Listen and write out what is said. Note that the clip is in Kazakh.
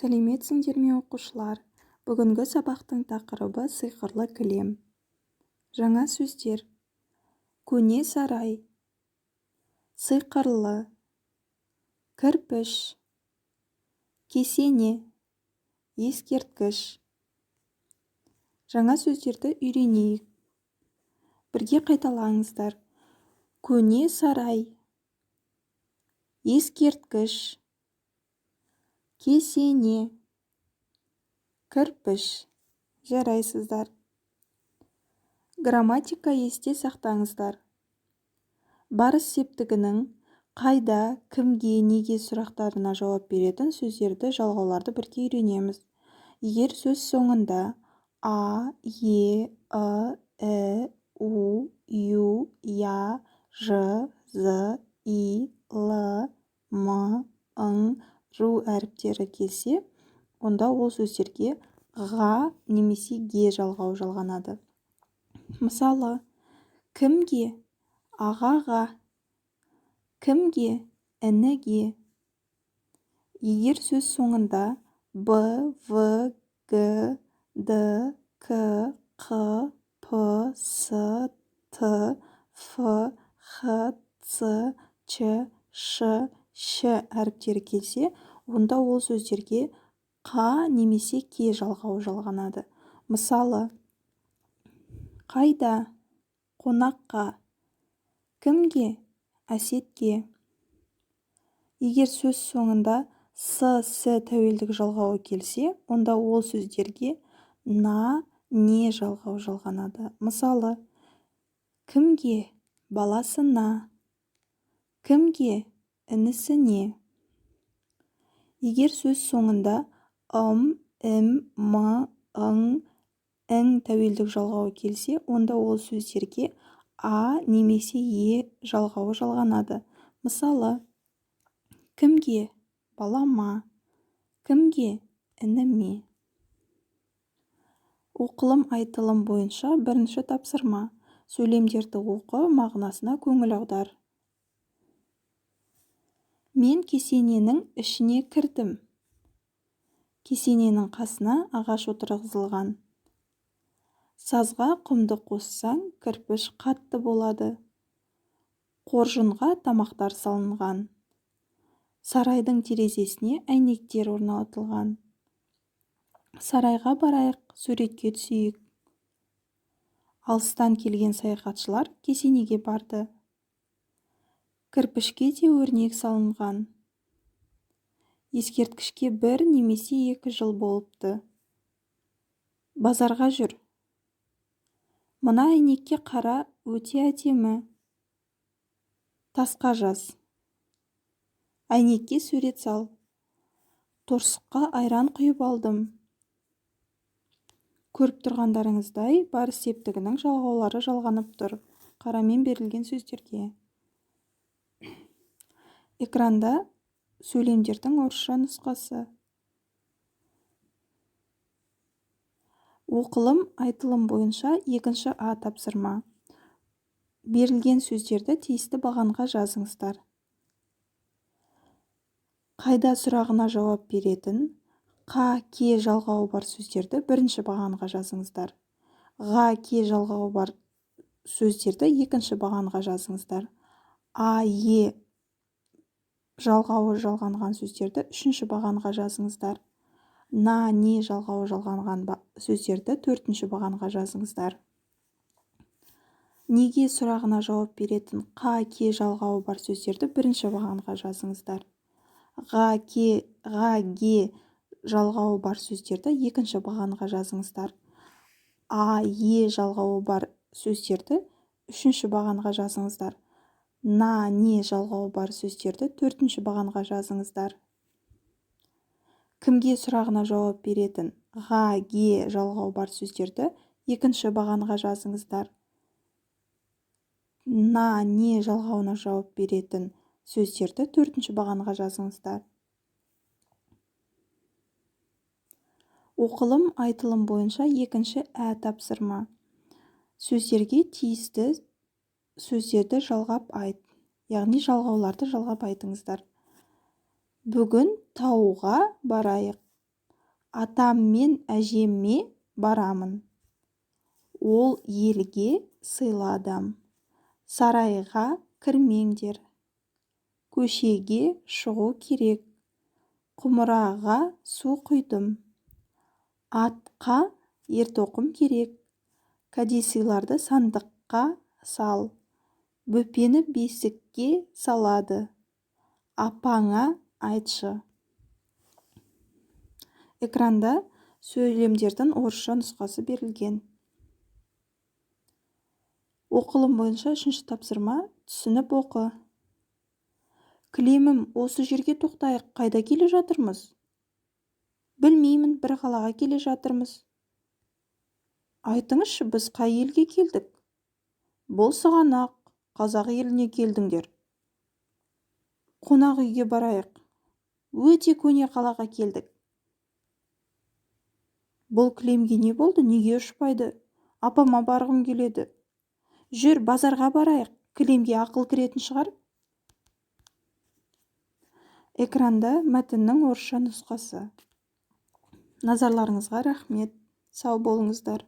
Сәлеметсіңдер ме оқушылар? Бүгінгі сабақтың тақырыбы сиқырлы кілем. Жаңа сөздер: көне сарай, сиқырлы, кірпіш, кесене, ескерткіш. Жаңа сөздерді үйренейік. Бірге қайталаңыздар. Көне сарай, ескерткіш, кесене, кірпіш. Жарайсыздар. Грамматика есте сақтаңыздар. Барыс септігінің қайда, кімге, неге сұрақтарына жауап беретін сөздерді, жалғауларды бірге үйренеміз. Егер сөз соңында а, е, і, у, ю, я, ж, з, и, л, м, ың, ру әріптері келсе, онда ол сөздерге ға немесе ге жалғау жалғанады. Мысалы, кімге? Ағаға. Кімге? Ініге. Егер сөз соңында б, в, г, д, к, қ, п, с, т, ф, х, ц, ч, ш, ш әріптері келсе, онда ол сөздерге қа немесе ке жалғау жалғанады. Мысалы, қайда? Қонаққа. Кімге? Әсетке. Егер сөз соңында с тәуелдік жалғауы келсе, онда ол сөздерге на, не жалғау жалғанады. Мысалы, кімге? Баласына. Кімге? Інісіне. Егер сөз соңында ым, м, ың, ің тәуелдік жалғауы келсе, онда ол сөздерге а немесе е жалғауы жалғанады. Мысалы, кімге? Балама. Кімге? Ініме. Оқылым айтылым бойынша бірінші тапсырма. Сөйлемдерді оқы, мағынасына көңіл аудар. Мен кесененің ішіне кірдім. Кесененің қасына ағаш отырғызылған. Сазға құмды қоссаң, кірпіш қатты болады. Қоржынға тамақтар салынған. Сарайдың терезесіне әйнектер орнатылған. Сарайға барайық, суретке түсейік. Алыстан келген саяхатшылар кесенеге барды. Кірпішке де өрнек салынған. Ескерткішке 1 немесе 2 жыл болыпты. Базарға жүр. Мына әйнекке қара, өте әдемі. Тасқа жаз. Әйнекке сурет сал. Торсыққа айран құйып алдым. Көріп тұрғандарыңыздай, барыс септігінің жалғаулары жалғанып тұр. Қарамен берілген сөздерге. Экранда сөйлемдердің орысша нұсқасы. Оқылым айтылым бойынша екінші А тапсырма. Берілген сөздерді тиісті бағанға жазыңыздар. Қайда сұрағына жауап беретін қа, ке жалғауы бар сөздерді бірінші бағанға жазыңыздар. Ға, ке жалғауы бар сөздерді екінші бағанға жазыңыздар. А, е жалғауы жалғанған сөздерді үшінші бағанға жазыңыздар. На, не жалғауы жалғанған сөздерді төртінші бағанға жазыңыздар. Неге сұрағына жауап беретін қа, ке жалғауы бар сөздерді бірінші бағанға жазыңыздар. Ға, ге жалғауы бар сөздерді екінші бағанға жазыңыздар. А, е жалғауы бар сөздерді үшінші бағанға жазыңыздар. На, не жалғауы бар сөздерді төртінші бағанға жазыңыздар. Кімге сұрағына жауап беретін ға, ге жалғауы бар сөздерді екінші бағанға жазыңыздар. На, не жалғауына жауап беретін сөздерді төртінші бағанға жазыңыздар. Оқылым айтылым бойынша екінші ә тапсырма. Сөздерге тиісті сөздерді жалғап айт, яғни жалғауларды жалғап айтыңыздар. Бүгін тауға барайық. Атам мен әжеме барамын. Ол елге сыйлы адам. Сарайға кірмеңдер. Көшеге шығу керек. Құмыраға су құйдым. Атқа ертоқым керек. Кәдесыйларды сандыққа сал. Бөпені бесікке салады. Апаңа айтшы. Экранда сөйлемдердің орысша нұсқасы берілген. Оқылым бойынша 3-ші тапсырма, түсініп оқы. Кілемім, осы жерге тоқтайық, қайда келе жатырмыз? Білмеймін, бір қалаға келе жатырмыз. Айтыңызшы, біз қай елге келдік? Бұл сығанақ, қазақ еліне келдіңдер. Қонақ үйге барайық. Өте көне қалаға келдік. Бұл кілемге не болды? Неге ұшпайды? Апама барғым келеді. Жүр, базарға барайық. Кілемге ақыл кіретін шығар. Экранда мәтіннің орысша нұсқасы. Назарларыңызға рахмет. Сау болыңыздар.